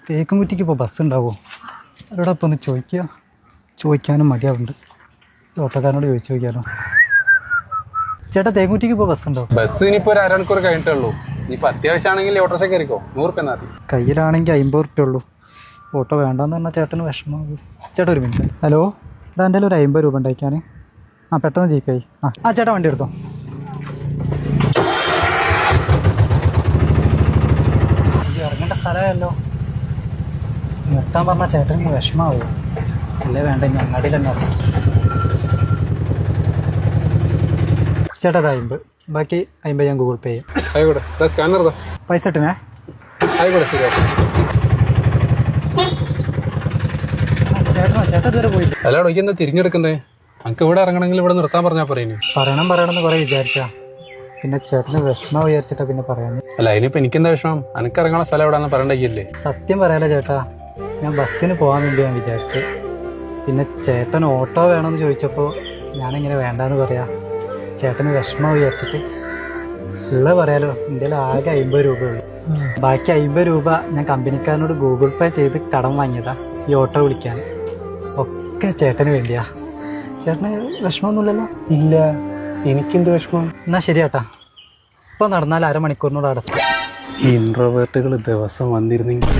തേക്കുംകുറ്റിക്ക് ഇപ്പോൾ ബസ് ഉണ്ടാവുമോ? അവരോടൊപ്പം ഒന്ന് ചോദിക്കാനും മടിയാവുന്നുണ്ട്. ഓട്ടോക്കാരനോട് ചോദിച്ചു നോക്കിയാലോ. ചേട്ടാ, തേക്കുംകുറ്റിക്ക് ഇപ്പോൾ ബസ് ഉണ്ടോ? ബസ് ഇനിയിപ്പോൾ ഒരു അരമണിക്കൂർ കഴിഞ്ഞിട്ടുള്ളൂ. ഇനിയിപ്പോൾ അത്യാവശ്യമാണെങ്കിൽ ഓട്ടോറിക്ഷ കയറിക്കോ. 100 മതി. കയ്യിലാണെങ്കിൽ 50 ഉള്ളൂ. ഓട്ടോ വേണ്ടെന്ന് പറഞ്ഞാൽ ചേട്ടന് വിഷമമാകും. ചേട്ടാ ഒരു മിനിറ്റ്. ഹലോ, എടാ എൻ്റെ ഒരു 50 രൂപ ഉണ്ടായിക്കാൻ. പെട്ടെന്ന് ജീപ്പായി. ചേട്ടാ വണ്ടി എടുത്തോ. ഇറങ്ങേണ്ട സ്ഥലമല്ലോ. നിർത്താൻ പറഞ്ഞാൽ ചേട്ടന് വിഷമാവും. അല്ലേ വേണ്ട, ഇനി അങ്ങാടിയിൽ തന്നെ ഇറങ്ങും. ചേട്ടാ 50, ബാക്കി 50 ഞാൻ ഗൂഗിൾ പേ ചെയ്യാം. ആയിക്കോട്ടെ, സ്കാനർ പൈസ ഇട്ടിനെ. ആയിക്കോട്ടെ, ശരി. ചേട്ടാ ഇതുവരെ പോയില്ല. അല്ല, ഇടയ്ക്ക് എന്താ തിരിഞ്ഞെടുക്കുന്നേ? നമുക്ക് ഇവിടെ ഇറങ്ങണമെങ്കിൽ ഇവിടെ നിർത്താൻ പറഞ്ഞാൽ പറയുന്നു. പറയണമെന്ന് കുറെ വിചാരിച്ചാ, പിന്നെ ചേട്ടന് വിഷമം വിചാരിച്ചിട്ടാ പിന്നെ പറയാൻ. അല്ല, അതിനിപ്പോൾ എനിക്കെന്താ വിഷമം? എനിക്ക് ഇറങ്ങണ സ്ഥലം എവിടെയാണെന്ന് പറയണ്ടല്ലേ? സത്യം പറയാലോ ചേട്ടാ, ഞാൻ ബസ്സിന് പോകാൻ വേണ്ടി ഞാൻ വിചാരിച്ചു. പിന്നെ ചേട്ടൻ ഓട്ടോ വേണമെന്ന് ചോദിച്ചപ്പോൾ ഞാനിങ്ങനെ വേണ്ടാന്ന് പറയാ. ചേട്ടന് വിഷമം വിചാരിച്ചിട്ട് ഉള്ളത് പറയാലോ. എൻ്റെ ആകെ 50 രൂപ ഉള്ളൂ. ബാക്കി 50 രൂപ ഞാൻ കമ്പനിക്കാരനോട് ഗൂഗിൾ പേ ചെയ്ത് കടം വാങ്ങിയതാ ഈ ഓട്ടോ വിളിക്കാൻ. ഒക്കെ ചേട്ടന് വേണ്ടിയാ. ചേട്ടന് വിഷമമൊന്നുമില്ലല്ലോ? ഇല്ല, എനിക്കെന്ത് വിഷമം? എന്നാ ശരി ചേട്ടാ, ഇപ്പോൾ നടന്നാൽ അരമണിക്കൂറിനോട് അടുത്ത്. ഈ ഇൻട്രോവേർട്ടുകൾ ദിവസം വന്നിരുന്നെങ്കിൽ